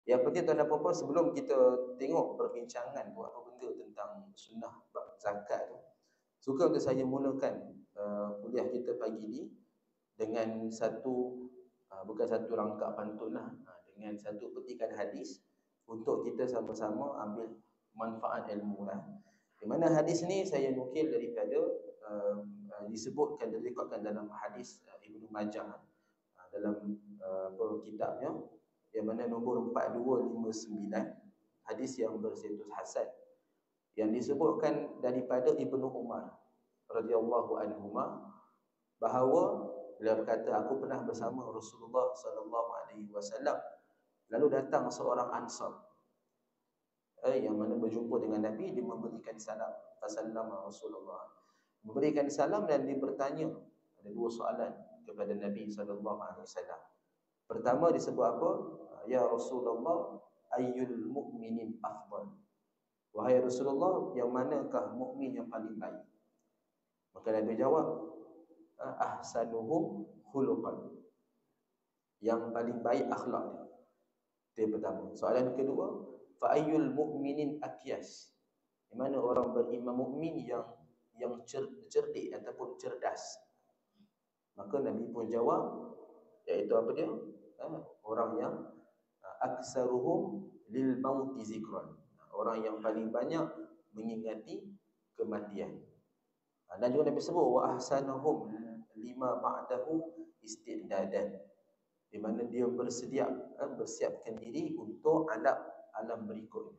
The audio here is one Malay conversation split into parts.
Yang penting tuan dan puan sebelum kita tengok perbincangan buat apa benda tentang sunnah bab zakat tu, suka untuk saya mulakan kuliah kita pagi ni dengan satu bukan satu rangkap pantun lah, dengan satu petikan hadis untuk kita sama-sama ambil manfaat ilmu lah. Di mana hadis ni saya nukil daripada disebutkan, direkodkan dalam hadis Ibnu Majah dalam kitabnya, yang mana nombor 4259, hadis yang berstatus hasan, yang disebutkan daripada Ibnu Umar radhiyallahu anhuma, bahawa beliau berkata, aku pernah bersama Rasulullah sallallahu alaihi wasallam, lalu datang seorang Ansar yang mana berjumpa dengan Nabi. Dia memberikan salam, fasallama Rasulullah, memberikan salam, dan dia bertanya, ada dua soalan kepada Nabi sallallahu alaihi wasallam. Pertama disebut apa? Ya Rasulullah, ayyul mu'minin afdal, wahai Rasulullah, yang manakah mukmin yang paling baik? Maka Nabi jawab, ahsanuhum khuluqan, yang paling baik akhlaknya. Itu yang pertama. Soalan kedua, fa ayyul mu'minin akyas, di mana orang beriman mukmin yang cerdik ataupun cerdas. Maka Nabi pun jawab, iaitu apa dia? Orang yang aksaruhum lil mauti zikran, orang yang paling banyak mengingati kematian. Dan juga Nabi sebut wa ahsanuhum lima ba'dahu istidadan, di mana dia bersiapkan diri untuk alam berikutnya.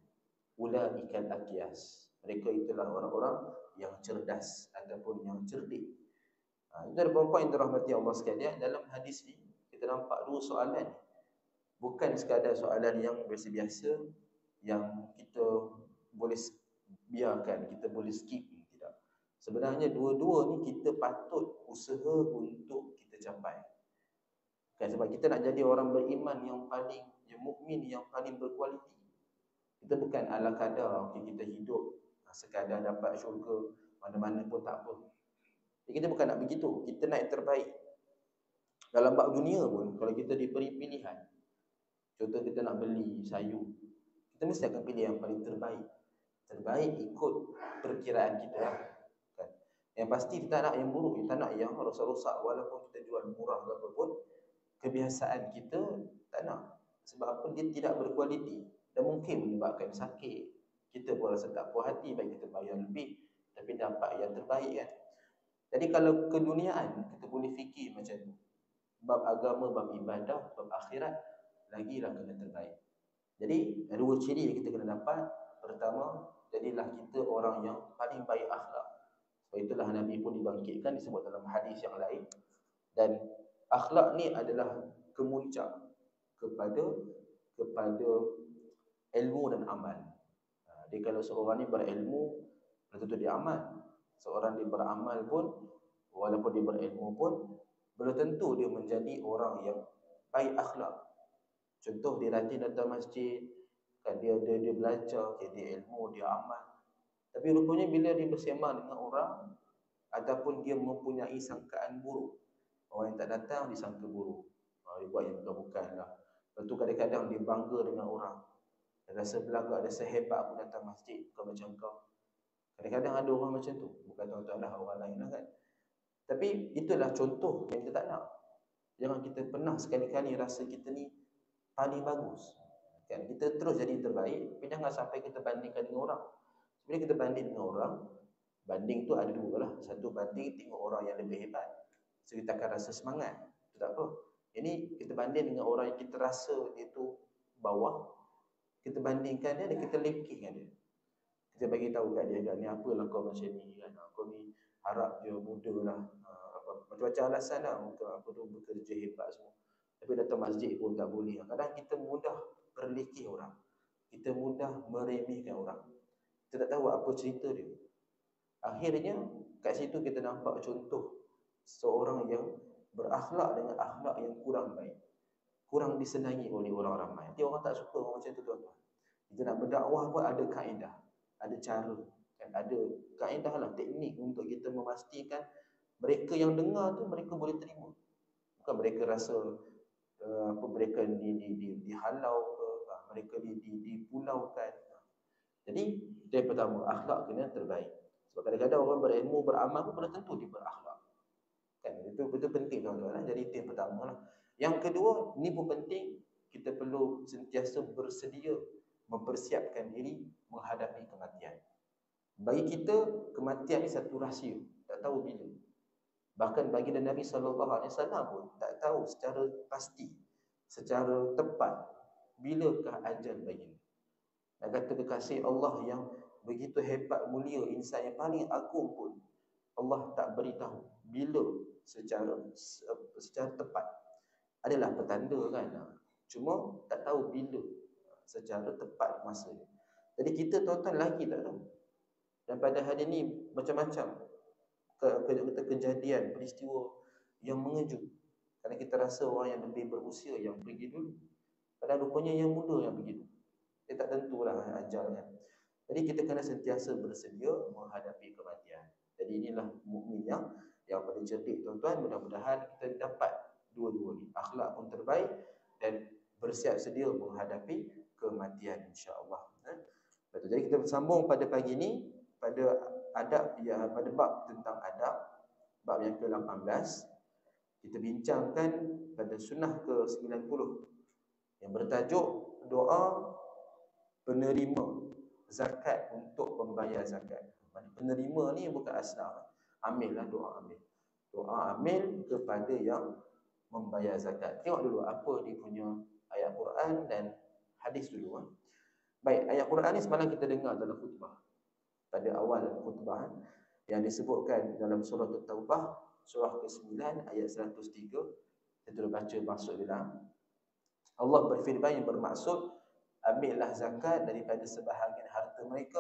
Ulaikal akyas, mereka itulah orang-orang yang cerdas ataupun yang cerdik. Itu ada beberapa yang dirahmati Allah sekalian. Dalam hadis ni kita nampak dua soalan, bukan sekadar soalan yang biasa-biasa yang kita boleh biarkan, kita boleh skip. Tidak. Sebenarnya dua-dua ni kita patut usaha untuk kita capai. Kan, sebab kita nak jadi orang beriman yang mukmin yang paling berkualiti. Kita bukan ala kadar kita hidup sekadar dapat syurga mana-mana pun tak apa. Kita bukan nak begitu. Kita nak yang terbaik. Dalam bab dunia pun, kalau kita diberi pilihan, contoh kita nak beli sayur, kita mesti akan pilih yang paling terbaik. Terbaik ikut perkiraan kita lah. Kan? Yang pasti kita nak yang buruk, kita nak yang rosak-rosak. Walaupun kita jual murah ke apa pun, kebiasaan kita tak nak. Sebab apa? Dia tidak berkualiti dan mungkin menyebabkan sakit. Kita pun rasa tak puas hati, baik kita bayar lebih tapi dapat yang terbaik kan. Jadi kalau keduniaan, kita boleh fikir macam tu. Bab agama, bab ibadah, bab akhirat, lagilah kena terbaik. Jadi ada dua ciri yang kita kena dapat. Pertama, jadilah kita orang yang paling baik akhlak. Sebab itulah Nabi pun dibangkitkan, disebut dalam hadis yang lain. Dan akhlak ni adalah kemuncak kepada ilmu dan amal. Jadi kalau seorang ni berilmu, belum tentu dia amal. Seorang dia beramal pun, walaupun dia berilmu pun, belum tentu dia menjadi orang yang baik akhlak. Contoh, dia rajin datang masjid, kan, dia belajar, dia ilmu, dia amal. Tapi rupanya bila dia bersembang dengan orang, ataupun dia mempunyai sangkaan buruk, orang yang tak datang disangka buruk, dia buat yang bukan-bukan lah. Lepas tu kadang-kadang dia bangga dengan orang, dia rasa belagak, dia sehebat aku datang masjid, bukan macam kau. Kadang-kadang ada orang macam tu. Bukan tuan-tuan dah orang lain lah kan. Tapi itulah contoh yang kita tak nak. Jangan kita pernah sekali-kali rasa kita ni paling bagus kan. Kita terus jadi terbaik, tapi jangan sampai kita bandingkan dengan orang. Bila kita banding dengan orang, banding tu ada dua lah. Satu, banding tengok orang yang lebih hebat, so kita akan rasa semangat, itu tak apa. Ini kita banding dengan orang yang kita rasa dia tu bawah, kita bandingkan dia dan kita lekehkan dia. Kita bagi tahu kat dia, kan, ni apalah kau macam ni kan, kau ni harap je muda lah, macam-macam alasan lah untuk apa tu bekerja hebat semua, tapi datang masjid pun tak boleh. Kadang kita mudah perlekeh orang, kita mudah meremehkan orang, kita tak tahu apa cerita dia. Akhirnya kat situ kita nampak contoh seorang yang berakhlak dengan akhlak yang kurang baik, kurang disenangi oleh orang ramai. Nanti orang tak suka orang macam tu tuan-tuan. Kita nak berdakwah pun ada kaedah, ada cara, kan, ada kaedah lah, teknik untuk kita memastikan mereka yang dengar tu mereka boleh terima. Bukan mereka rasa mereka dihalau ke, mereka dipulaukan. Jadi itu yang pertama, akhlak kena terbaik. Sebab kadang-kadang orang berilmu, beramal pun belum tentu dia berakhlak. Kan itu betul penting tuan-tuan. Jadi itu yang pertama lah. Yang kedua, ni pun penting, kita perlu sentiasa bersedia mempersiapkan diri menghadapi kematian. Bagi kita, kematian ni satu rahsia, tak tahu bila. Bahkan baginda Nabi SAW pun tak tahu secara pasti, secara tepat, bilakah ajal baginda. Dan kata kekasih Allah yang begitu hebat, mulia, insan yang paling agung pun, Allah tak beritahu bila secara tepat. Adalah petanda kan, cuma tak tahu bila secara tepat masa. Jadi kita tuan-tuan lagi tak tahu. Dan pada hari ini macam-macam kejadian, peristiwa yang mengejut. Kerana kita rasa orang yang lebih berusia yang pergi dulu, padahal rupanya yang muda yang pergi dulu. Dia tak tentulah ajalnya. Jadi kita kena sentiasa bersedia menghadapi kematian. Jadi inilah mukmin yang paling cerdik tuan-tuan. Mudah-mudahan kita dapat dua-dua ni, akhlak pun terbaik dan bersiap sedia menghadapi kematian, insya-Allah. Betul. Jadi kita bersambung pada pagi ini pada adab, ya, pada bab tentang adab, bab yang ke-18. Kita bincangkan pada sunnah ke-90 yang bertajuk doa penerima zakat untuk pembayar zakat. Penerima ni bukan asnaf. Amil lah, doa amil. Doa amil kepada yang membayar zakat. Tengok dulu apa dia punya ayat Quran dan hadis dulu. Baik, ayat Quran ni semalam kita dengar dalam khutbah. Pada awal khutbah yang disebutkan dalam surah At-Taubah, surah ke-9 ayat 103. Kita dah baca maksud dia dalam. Allah berfirman yang bermaksud, ambillah zakat daripada sebahagian harta mereka.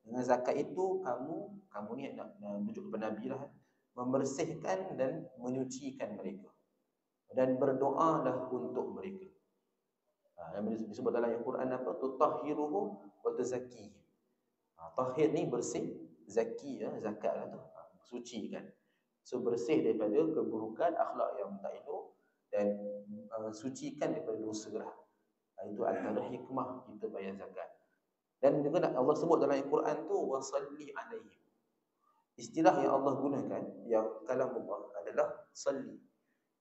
Dengan zakat itu kamu ni nak menuju kepada Nabi lah, membersihkan dan menyucikan mereka, dan berdoalah untuk mereka. Yang disebut dalam Al-Quran apa? Tutahhiruhum wa tuzakkihim. Tahhir ni bersih, zaki, zakat lah tu, suci kan. So bersih daripada keburukan, akhlak yang tak elok, dan sucikan daripada dosa lah. Itu antara hikmah kita bayar zakat. Dan juga Allah sebut dalam Al-Quran tu wasalli alaihim. Istilah yang Allah gunakan, yang kalamullah, adalah salli.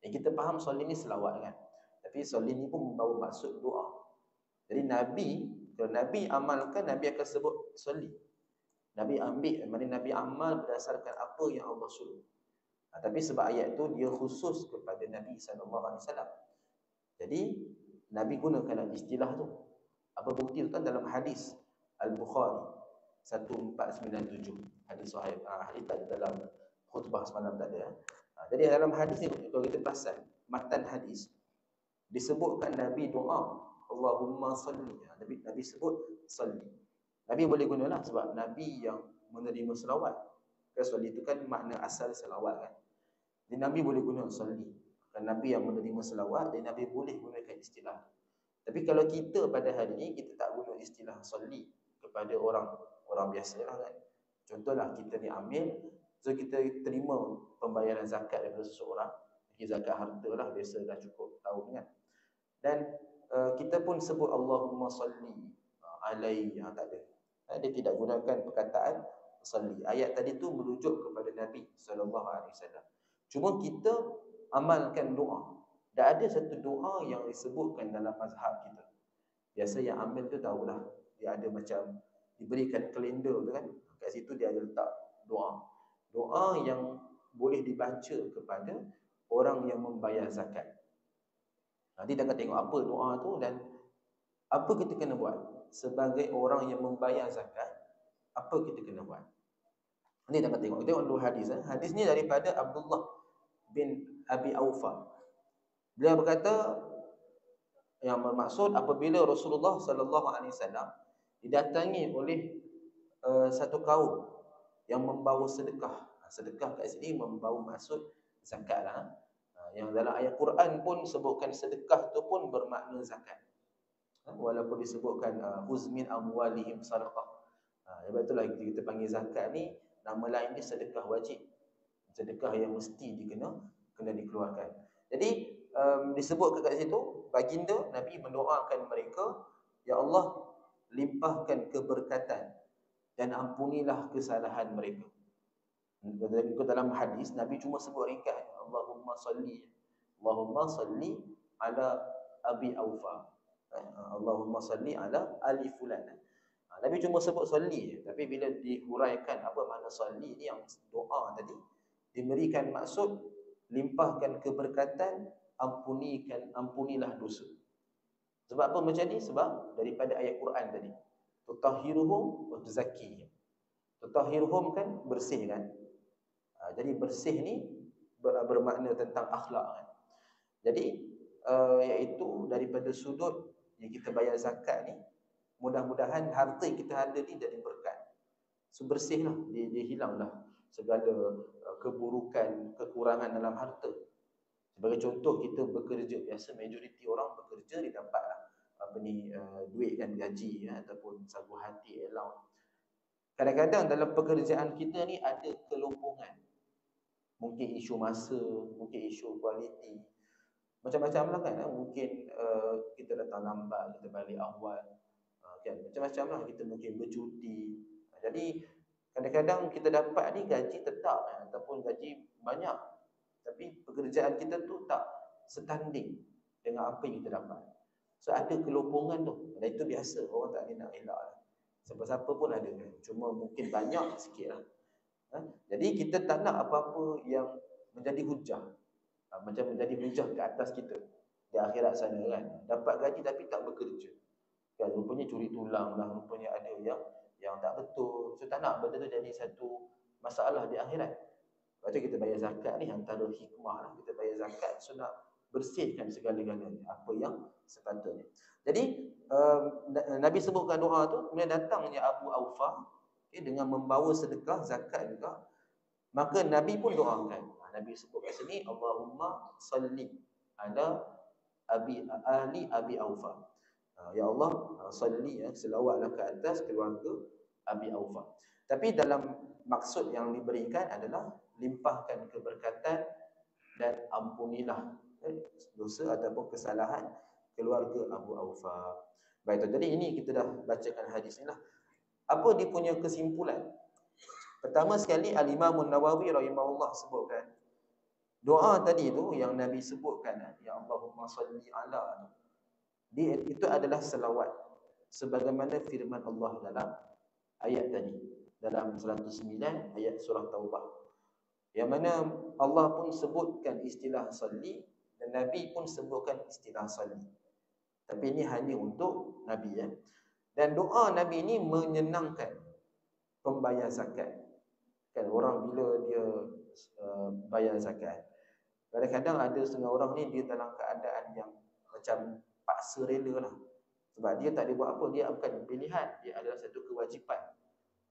Yang kita faham salli ni selawat kan, tapi salli ni pun membawa maksud doa. Jadi kalau Nabi amalkan, Nabi akan sebut salli. Nabi ambil, maknanya Nabi amal berdasarkan apa yang Allah suruh. Tapi sebab ayat tu dia khusus kepada Nabi SAW. Jadi Nabi gunakan istilah tu. Apa bukti tu kan dalam hadis Al-Bukhari 1497. Hadis sahih. Hadis tak ada dalam khutbah semalam, tak ada. Jadi dalam hadis ni, kalau kita perasan matan hadis, disebutkan Nabi doa Allahumma salli. Nabi sebut salli. Nabi boleh gunalah sebab Nabi yang menerima selawat. Kan salli itu kan makna asal selawat kan. Jadi Nabi boleh guna salli. Kan Nabi yang menerima selawat, dan Nabi boleh gunakan istilah. Tapi kalau kita pada hari ini, kita tak guna istilah salli kepada orang biasa lah kan. Contohlah kita ni amil, so kita terima pembayaran zakat daripada seseorang. Zakat harta lah, biasa dah cukup tahu kan. Dan kita pun sebut Allahumma salli alaihi, tak ada. Dia tidak gunakan perkataan salli. Ayat tadi tu merujuk kepada Nabi SAW. Cuma kita amalkan doa. Tak ada satu doa yang disebutkan dalam mazhab kita. Biasa yang ambil tu tahulah, dia ada macam diberikan kalender tu kan. Kat situ dia ada letak doa. Doa yang boleh dibaca kepada orang yang membayar zakat. Nanti kita akan tengok apa doa tu dan apa kita kena buat sebagai orang yang membayar zakat. Apa kita kena buat? Nanti kita akan tengok. Kita tengok dulu hadis. Hadis ni daripada Abdullah bin Abi Aufa. Beliau berkata, yang bermaksud apabila Rasulullah SAW didatangi oleh satu kaum yang membawa sedekah. Sedekah kat sini membawa maksud zakat lah. Yang dalam ayat Quran pun sebutkan sedekah tu pun bermakna zakat. Walaupun disebutkan huzmin amwalihim sadaqah. Sebab itulah kita panggil zakat ni, nama lain dia sedekah wajib. Sedekah yang mesti kena dikeluarkan. Jadi disebut kat situ, baginda Nabi mendoakan mereka Ya Allah, limpahkan keberkatan dan ampunilah kesalahan mereka. Dalam hadis Nabi cuma sebut ringkas, Allahumma salli ala Abi Aufa, Allahumma salli ala Ali Fulan. Nabi cuma sebut salli, tapi bila dihuraikan apa makna salli ni, yang doa tadi, diberikan maksud limpahkan keberkatan, ampunilah dosa. Sebab apa macam ni? Sebab daripada ayat Quran tadi, tutahhiruhum wa tuzakkihim. Tutahhiruhum kan bersih kan. Jadi bersih ni bermakna tentang akhlak kan. Jadi iaitu daripada sudut yang kita bayar zakat ni, mudah-mudahan harta yang kita ada ni jadi berkat. So bersihlah, dia hilanglah segala keburukan, kekurangan dalam harta. Sebagai contoh, kita bekerja, biasa majoriti orang bekerja dia dapatlah duit kan, gaji ya, ataupun sagu hati, allowance. Kadang-kadang dalam pekerjaan kita ni ada kelompongan. Mungkin isu masa, mungkin isu kualiti, macam-macam lah kan. Mungkin kita datang lambat, kita balik awal, kan, macam-macam lah. Kita mungkin bercuti. Jadi kadang-kadang kita dapat ni gaji tetap ataupun gaji banyak, tapi pekerjaan kita tu tak setanding dengan apa yang kita dapat. So ada kelompongan tu. Dan itu biasa, orang tak nak elak lah. Siapa-siapa pun ada kan. Cuma mungkin banyak sikit lah. Jadi kita tak nak apa-apa yang menjadi hujah, macam menjadi hujah ke atas kita di akhirat sana kan. Dapat gaji tapi tak bekerja kan, rupanya curi tulang lah, rupanya ada yang tak betul. So tak nak benda tu jadi satu masalah di akhirat. Sebab tu kita bayar zakat ni antara hikmah lah. Kita bayar zakat so nak bersihkan segala-galanya apa yang sepatutnya. Jadi Nabi sebutkan doa tu, kemudian datangnya Abu Aufa dengan membawa sedekah zakat juga, maka Nabi pun doakan. Nabi sebut kat sini, Allahumma salli ala Ali Abi Aufa. Ya Allah, salli, selawatlah ke atas keluarga Abi Aufa. Tapi dalam maksud yang diberikan adalah limpahkan keberkatan dan ampunilah dosa ataupun kesalahan keluarga Abu Aufa. Baik, jadi ini kita dah bacakan hadis ni lah. Apa dia punya kesimpulan? Pertama sekali, Al-Imam Nawawi rahimahullah sebutkan doa tadi tu yang Nabi sebutkan, ya Allahumma salli ala, dia itu adalah selawat sebagaimana firman Allah dalam ayat tadi, dalam 109 ayat surah Taubah, yang mana Allah pun sebutkan istilah salli dan Nabi pun sebutkan istilah salli. Tapi ini hanya untuk Nabi ya. Dan doa Nabi ini menyenangkan pembayar zakat. Kan orang bila dia bayar zakat, kadang-kadang ada setengah orang ni dia dalam keadaan yang macam paksa rela lah. Sebab dia tak boleh buat apa, dia bukan pilihan, dia adalah satu kewajipan.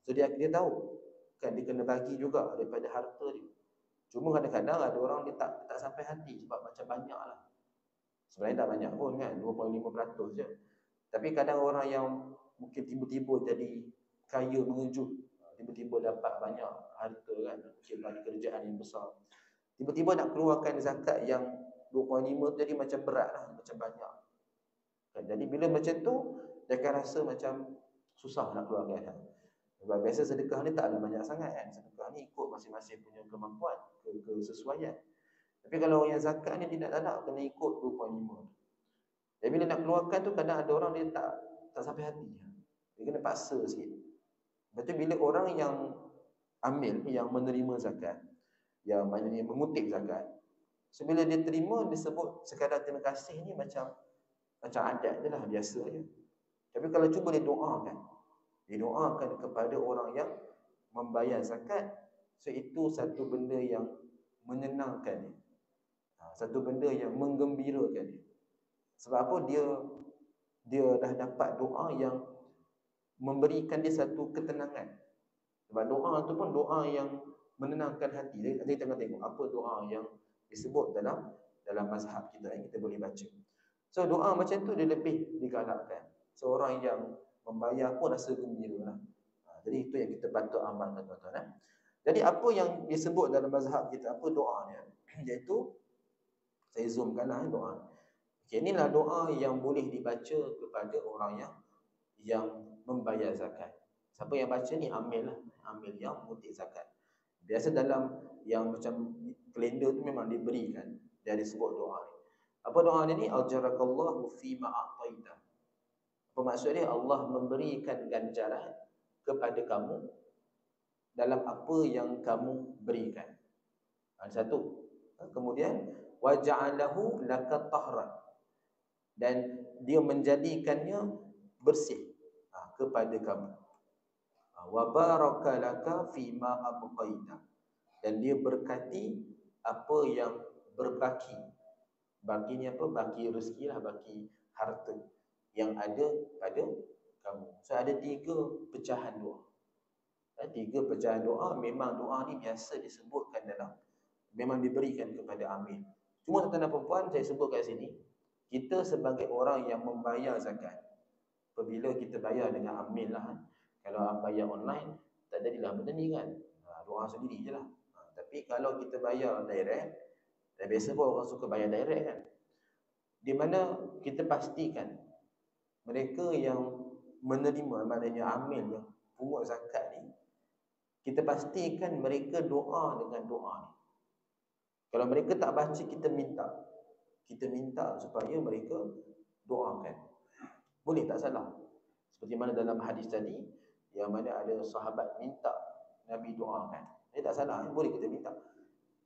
So dia tahu kan dia kena bagi juga daripada harta dia. Cuma kadang-kadang ada orang dia tak sampai hati sebab macam banyak lah. Sebenarnya tak banyak pun kan, 2.5% je. Tapi kadang orang yang mungkin tiba-tiba jadi kaya mengejut, tiba-tiba dapat banyak harta kan, mungkin ada kerjaan yang besar, tiba-tiba nak keluarkan zakat yang 2.5 jadi macam berat lah, macam banyak kan. Jadi bila macam tu dia akan rasa macam susah nak keluarkan. Sebab biasa sedekah ni tak ada banyak sangat kan. Sedekah ni ikut masing-masing punya kemampuan, kesesuaian. Tapi kalau yang zakat ni dia tak nak, kena ikut 2.5. Jadi bila nak keluarkan tu kadang ada orang dia tak sampai hati. Dia kena paksa sikit. Lepas tu bila orang yang ambil, yang menerima zakat, yang maknanya mengutip zakat, so bila dia terima, dia sebut sekadar terima kasih ni macam adat je lah, biasa je. Tapi kalau cuba dia doakan kepada orang yang membayar zakat, so itu satu benda yang menyenangkan dia, satu benda yang menggembirakan dia. Sebab apa? Dia dah dapat doa yang memberikan dia satu ketenangan. Sebab doa tu pun doa yang menenangkan hati. Jadi kita tengok apa doa yang disebut dalam mazhab kita yang kita boleh baca. So doa macam tu dia lebih digalakkan. So orang yang membayar pun rasa gembira lah. Jadi itu yang kita patut amalkan tuan-tuan. Jadi apa yang disebut dalam mazhab kita, apa doanya? Iaitu, saya zoomkanlah doa. Okay, inilah doa yang boleh dibaca kepada orang yang yang membayar zakat. Siapa yang baca ni amil lah, amil yang mengutip zakat. Biasa dalam yang macam kalender tu memang diberikan, dia ada sebut doa ni. Apa doa dia ni? Ajarakallahu fi ma a'taita. Apa maksud dia? Allah memberikan ganjaran kepada kamu dalam apa yang kamu berikan. Satu. Kemudian waja'alahu laka tahran, dan dia menjadikannya bersih kepada kamu. Wa baraka laka fima abqaita, dan dia berkati apa yang berbaki. Baki ni apa? Baki rezeki lah, baki harta yang ada pada kamu. So ada 3 pecahan doa. 3 pecahan doa. Memang doa ni biasa disebutkan dalam, memang diberikan kepada amil. Cuma tuan-tuan dan puan, saya sebut kat sini, kita sebagai orang yang membayar zakat, apabila kita bayar dengan amil lah, kalau bayar online, tak jadilah benda ni kan, doa sendiri je lah. Tapi kalau kita bayar direct, dan biasa pun orang suka bayar direct kan, di mana kita pastikan mereka yang menerima, maknanya amil yang pungut zakat ni, kita pastikan mereka doa dengan doa ni. Kalau mereka tak baca, kita minta supaya mereka doakan. Boleh, tak salah. Seperti mana dalam hadis tadi, yang mana ada sahabat minta Nabi doakan. Ini tak salah, boleh kita minta.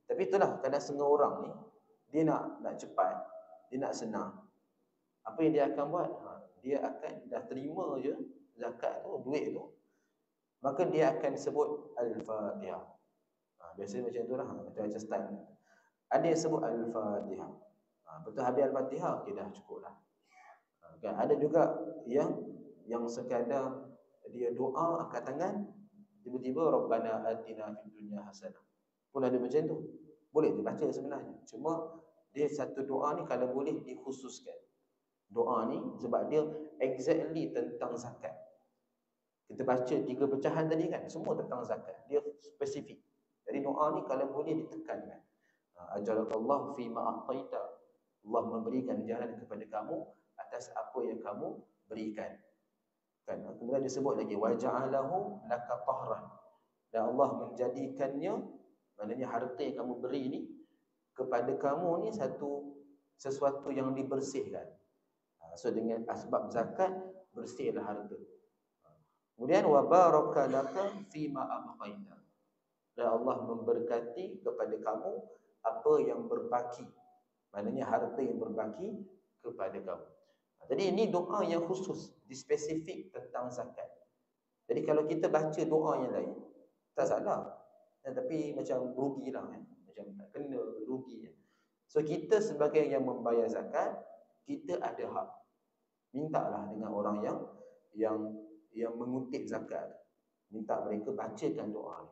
Tapi itulah, kadang setengah orang ni, dia nak cepat, dia nak senang. Apa yang dia akan buat? Dia akan dah terima je zakat tu, duit tu, maka dia akan sebut Al-Fatihah. Biasanya macam tu lah, macam style. Ada yang sebut Al-Fatihah. Betul habis Al-Fatihah, okay, dah cukup lah. Kan? Ada juga yang sekadar dia doa angkat tangan, tiba-tiba Rabbana atina fid dunya hasanah. Pun ada macam tu. Boleh dibaca sebenarnya. Cuma dia satu doa ni kalau boleh dikhususkan. Doa ni sebab dia exactly tentang zakat. Kita baca 3 pecahan tadi kan, semua tentang zakat. Dia spesifik. Jadi doa ni kalau boleh ditekankan. Ajarakallahu fi ma a'taita. Allah memberikan jalan kepada kamu atas apa yang kamu berikan. Kan? Kemudian disebut lagi waja'alahu laka tahran. Dan Allah menjadikannya, maknanya harta yang kamu beri ni kepada kamu ni sesuatu yang dibersihkan. So dengan asbab zakat, bersihlah harta. Kemudian wa baraka laka fima abqaita. Dan Allah memberkati kepada kamu apa yang berbaki. Maknanya harta yang berbaki kepada kamu. Jadi ini doa yang khusus, dispesifik tentang zakat. Jadi kalau kita baca doa yang lain, tak salah. Tapi macam rugilah kan. Macam tak kena, rugi. So kita sebagai yang membayar zakat, kita ada hak. Mintalah dengan orang yang mengutip zakat. Minta mereka bacakan doa.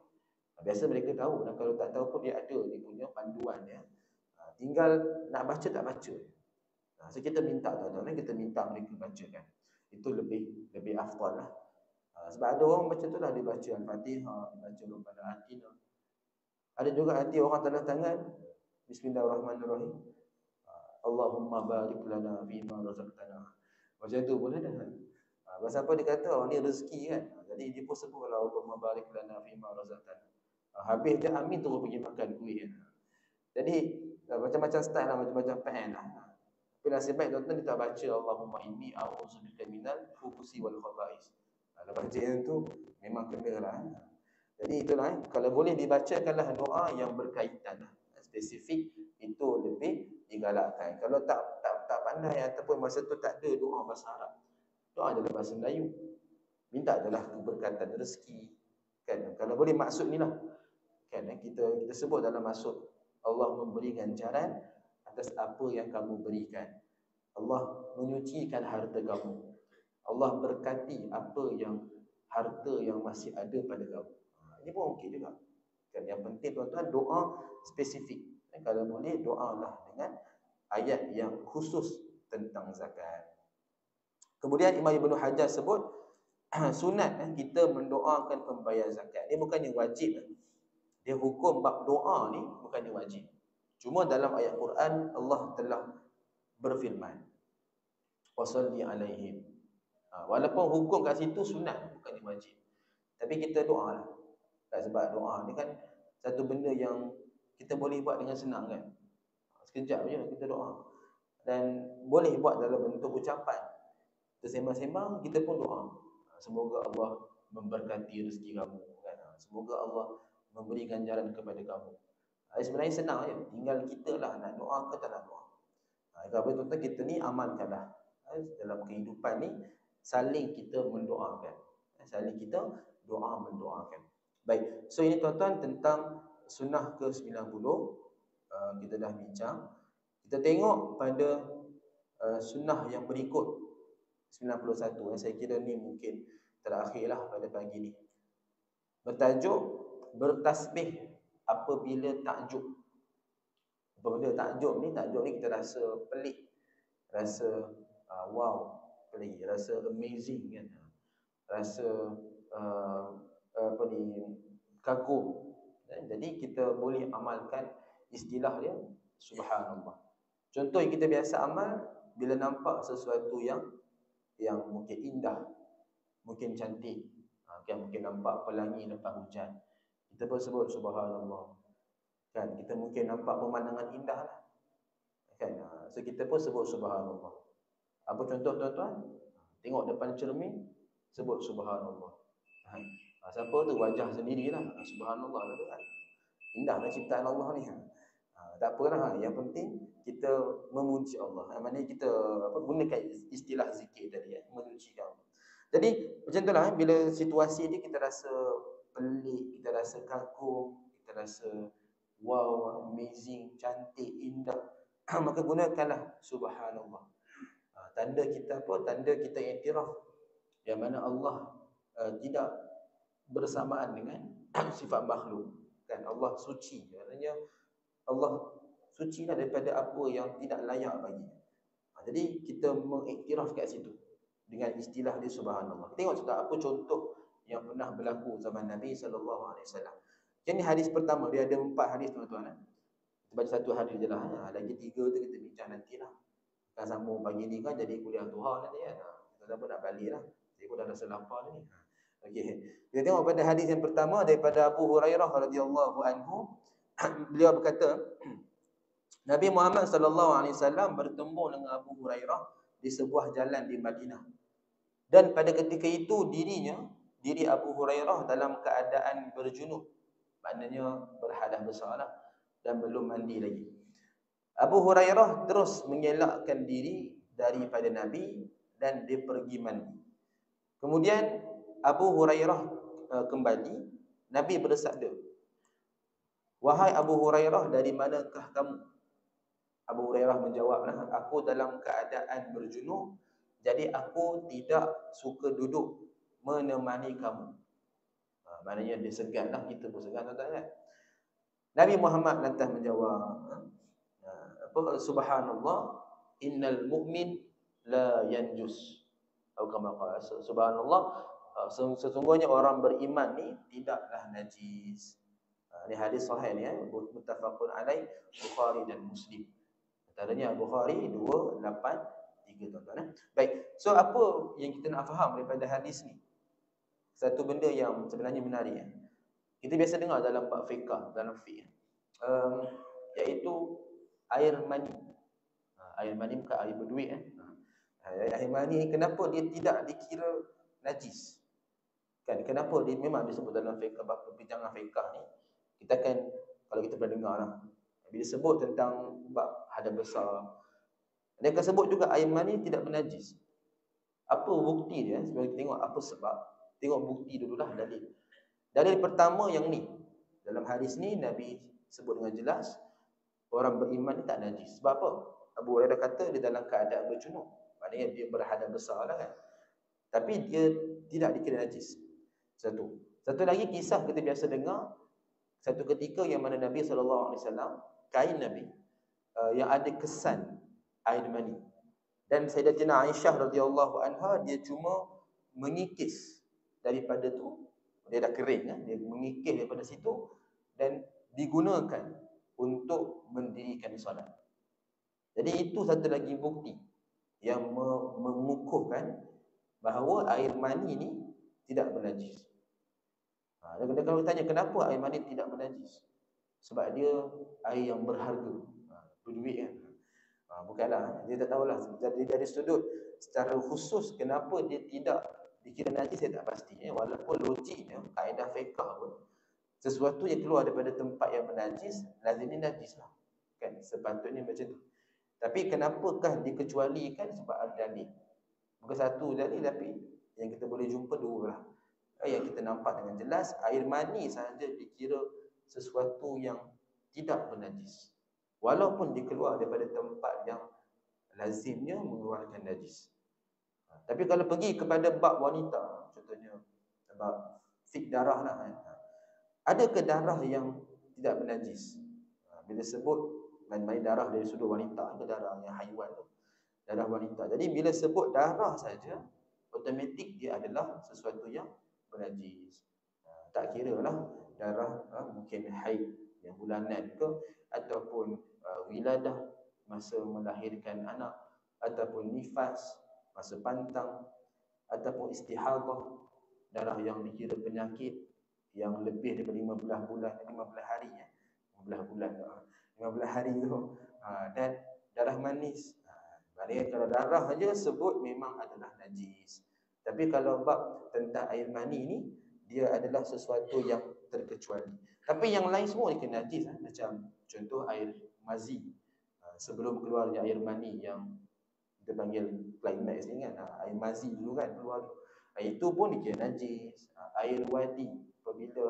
Biasa mereka tahu, dan kalau tak tahu pun dia ada, dia punya panduan ya. Tinggal nak baca tak baca. So kita minta tuan-tuan, kita minta mereka bacakan. Itu lebih afdal lah. Sebab ada orang macam tu lah, dia baca Al-Fatihah, dia baca Rabbana atina. Ada juga nanti orang tanda tangan Bismillahirrahmanirrahim, Allahumma barik lana fima razaqtana. Macam tu boleh dah. Pasal apa dia kata, ni rezeki kan. Jadi dia pun sebut Allahumma barik lana fima razaqtana. Habis dia amin terus pergi makan kuih. Jadi macam-macam style lah, macam-macam plan lah. Tapi nasib baik tuan-tuan dia tak baca Allahumma inni a'udzubika minal khubuthi wal khaba'is. Kalau baca yang tu memang kena lah. Jadi itulah, kalau boleh dibacakanlah doa yang berkaitan lah. Spesifik itu lebih digalakkan. Kalau tak pandai ataupun masa tu tak ada doa bahasa Arab, doa dalam bahasa Melayu. Minta adalah keberkatan rezeki. Kan? Kalau boleh maksud ni lah. Kan? Kita sebut dalam maksud Allah memberi ganjaran atas apa yang kamu berikan. Allah menyucikan harta kamu. Allah berkati harta yang masih ada pada kamu. Ini pun okey juga. Kan? Yang penting tuan-tuan doa spesifik. Kalau boleh doalah dengan ayat yang khusus tentang zakat. Kemudian Imam Ibn Hajar sebut sunat kita mendoakan pembayar zakat. Dia bukannya wajib. Dia hukum bab doa ni bukannya wajib. Cuma dalam ayat Quran Allah telah berfirman, wasalli alaihim. Walaupun hukum kat situ sunat, bukannya wajib. Tapi kita doa lah. Sebab doa ni kan satu benda yang kita boleh buat dengan senang kan. Sekejap je kita doa. Dan boleh buat dalam bentuk ucapan. Kita sembang-sembang, kita pun doa. Semoga Allah memberkati rezeki kamu kan? Semoga Allah memberi ganjaran kepada kamu. Sebenarnya senang je. Tinggal kita lah nak doa ke tak nak doa. Kalau betul-betul kita ni amalkanlah. Dalam kehidupan ni saling kita mendoakan. Saling kita doa mendoakan. Baik. So ini tuan-tuan tentang sunnah ke-90. Kita dah bincang. Kita tengok pada sunnah yang berikut 91. Saya kira ni mungkin terakhirlah pada pagi ni. Bertajuk bertasbih apabila takjub. Apabila takjub ni kita rasa pelik, rasa wow, pelik, rasa amazing kan. Rasa kagum. Jadi kita boleh amalkan istilah dia subhanallah. Contoh yang kita biasa amal bila nampak sesuatu yang mungkin indah, mungkin cantik, mungkin nampak pelangi lepas hujan, kita pun sebut subhanallah. Kan kita mungkin nampak pemandangan indah lah. Kan? So kita pun sebut subhanallah. Apa contoh tuan-tuan? Tengok depan cermin, sebut subhanallah. Siapa tu wajah sendirilah. Subhanallah lah tu kan. Indahlah ciptaan Allah ni. Tak apalah. Yang penting kita memuji Allah. Maknanya kita gunakan istilah zikir tadi, memujikan Allah. Jadi macam itulah bila situasi ni kita rasa pelik, kita rasa kagum, kita rasa wow, amazing, cantik, indah, maka gunakanlah subhanallah. Tanda kita apa? Tanda kita iktiraf yang mana Allah tidak bersamaan dengan sifat makhluk. Kan Allah suci. Maknanya Allah suci daripada apa yang tidak layak bagi. Jadi kita mengiktiraf kat situ dengan istilah dia subhanallah. Tengok juga apa contoh yang pernah berlaku zaman Nabi SAW. Jadi hadis pertama, dia ada 4 hadis tuan-tuan. Kita baca satu hadis je lah. Lagi 3 tu kita bincang nantilah. Kan sambung pagi ni kan jadi kuliah duha nanti kan. Kita pun nak balik lah. Saya pun dah rasa lapar ni. Okey. Kita tengok pada hadis yang pertama daripada Abu Hurairah radhiyallahu anhu. Beliau berkata, Nabi Muhammad SAW bertemu dengan Abu Hurairah di sebuah jalan di Madinah. Dan pada ketika itu diri Abu Hurairah dalam keadaan berjunub. Maknanya berhadas besar lah. Dan belum mandi lagi. Abu Hurairah terus mengelakkan diri daripada Nabi dan dia pergi mandi. Kemudian Abu Hurairah kembali. Nabi bersabda, "Wahai Abu Hurairah, dari manakah kamu?" Abu Hurairah menjawab, "Aku dalam keadaan berjunub, jadi aku tidak suka duduk menemani kamu." Maknanya dia segan lah, kita pun segan kan. Nabi Muhammad lantas menjawab, subhanallah, innal mu'min la yanjus. Atau kama qala, subhanallah, sesungguhnya orang beriman ni tidaklah najis. Ini hadis sahih ni, muttafaqun alaih, Bukhari dan Muslim. Antaranya Bukhari 283 tuan-tuan. Baik, so apa yang kita nak faham daripada hadis ni? Satu benda yang sebenarnya menarik. Kita biasa dengar dalam bab fiqh, dalam fiqh, iaitu air mani. Air mani bukan air berduit. Air mani kenapa dia tidak dikira najis? Kan kenapa dia memang disebut dalam fiqh, bab perbincangan fiqh ni. Kita kan kalau kita pernah dengar lah, bila sebut tentang bab hadas besar, dia akan sebut juga air mani tidak bernajis. Apa bukti dia? Sebelum kita tengok apa sebab, tengok bukti dululah, dalil. Dalil pertama yang ni. Dalam hadis ni Nabi sebut dengan jelas orang beriman ni tak najis. Sebab apa? Abu Hurairah kata dia dalam keadaan berjunub. Maknanya dia berhadas besar lah kan. Tapi dia tidak dikira najis. Satu lagi kisah kita biasa dengar, satu ketika yang mana Nabi SAW, kain Nabi yang ada kesan air mani. Dan Sayyidatina Aisyah radhiyallahu anha, dia cuma mengikis daripada tu, dia dah kering kan? Dia mengikis daripada situ dan digunakan untuk mendirikan solat. Jadi itu satu lagi bukti yang mengukuhkan bahawa air mani ni tidak bernajis. Dan kalau tanya kenapa air mani tidak bernajis? Sebab dia air yang berharga, berduit kan. Bukanlah, dia tak tahulah dari sudut secara khusus kenapa dia tidak dikira najis, saya tak pasti. Walaupun logiknya, kaedah fiqh pun, sesuatu yang keluar daripada tempat yang bernajis, lazimnya najis lah. Kan? Sepatutnya macam tu. Tapi kenapakah dikecualikan? Sebab ada dalil. Bukan satu dalil, tapi yang kita boleh jumpa dua lah. Yang kita nampak dengan jelas, air mani sahaja dikira sesuatu yang tidak bernajis, walaupun dikeluar daripada tempat yang lazimnya mengeluarkan najis. Tapi kalau pergi kepada bab wanita, contohnya bab fik darah lah, adakah darah yang tidak bernajis? Bila sebut main darah dari sudut wanita, itu darah yang haiwan tu, darah wanita. Jadi bila sebut darah saja, automatik dia adalah sesuatu yang bernajis. Tak kira lah darah mungkin haid yang bulanan ke, ataupun wiladah masa melahirkan anak, ataupun nifas masa pantang, ataupun istihadah, darah yang dikira penyakit yang lebih daripada 15 hari 15 hari tu, dan darah manis. Maknanya kalau darah saja sebut memang adalah najis. Tapi kalau bab tentang air mani ni, dia adalah sesuatu yang terkecuali. Tapi yang lain semua dia najis. Macam contoh air mazi, sebelum keluarnya air mani yang kita panggil climax ni kan, air mazi dulu kan keluar, itu pun dikira najis. Air wadi apabila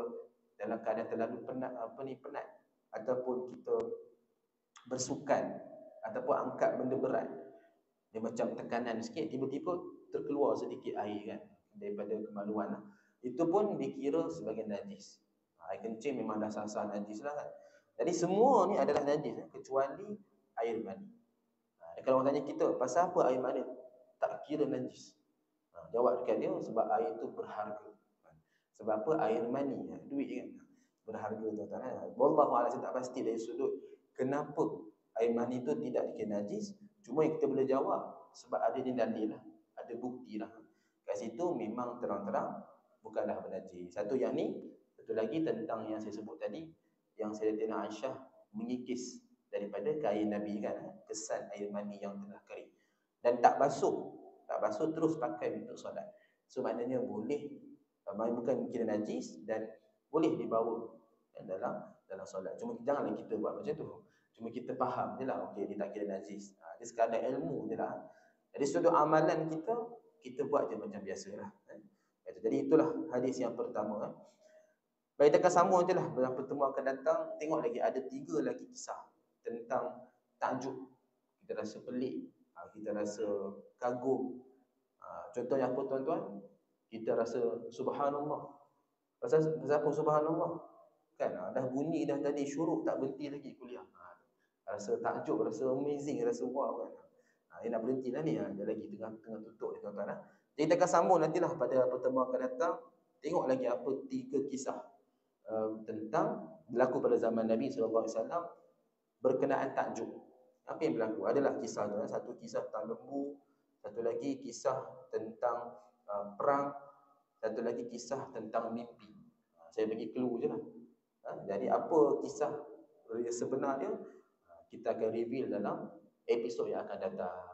dalam keadaan terlalu penat, penat, ataupun kita bersukan ataupun angkat benda berat, dia macam tekanan sikit, tiba-tiba terkeluar sedikit air kan daripada kemaluan lah, itu pun dikira sebagai najis. Air kencing memang dah sah-sah najis lah kan. Jadi semua ni adalah najis kecuali air mani. Kalau orang tanya kita, pasal apa air mani tak kira najis? Jawab dekat dia, sebab air itu berharga. Sebab apa? Air mani, duit kan, berharga tuan-tuan. Wallahu a'lam, saya tak pasti dari sudut kenapa air mani itu tidak dikira najis. Cuma yang kita boleh jawab, sebab ada ni dalil lah, ada bukti lah. Kat situ memang terang-terang bukanlah bernajis. Satu yang ni, satu lagi tentang yang saya sebut tadi, yang Sayyidatina Aisyah mengikis daripada kain Nabi kan, kesan air mani yang telah kering, dan tak basuh terus pakai untuk solat. So maknanya boleh, bukan kira najis, dan boleh dibawa dalam solat. Cuma janganlah kita buat macam tu. Cuma kita faham je lah, okey, dia tak kira najis. Dia sekadar ilmu je lah. Jadi sudut amalan kita buat je macam biasa lah. Jadi itulah hadis yang pertama. Baik, kita akan sambung je lah. Dalam pertemuan akan datang, tengok lagi ada 3 lagi kisah tentang takjub. Kita rasa pelik, kita rasa kagum. Contohnya apa tuan-tuan? Kita rasa subhanallah. Pasal apa subhanallah? Kan dah bunyi dah tadi syuruk, tak berhenti lagi kuliah. Rasa takjub, rasa amazing, rasa wow kan. Dia nak berhenti lah ni, dia lagi tengah tutup ni tuan-tuan. Jadi kita akan sambung nantilah pada pertemuan akan datang. Tengok lagi apa 3 kisah tentang berlaku pada zaman Nabi SAW berkenaan takjub. Apa yang berlaku? Adalah kisah tu, satu kisah tentang lembu, satu lagi kisah tentang perang, satu lagi kisah tentang mimpi. Saya bagi clue je lah. Jadi apa kisah sebenar dia, kita akan reveal dalam episod yang akan datang.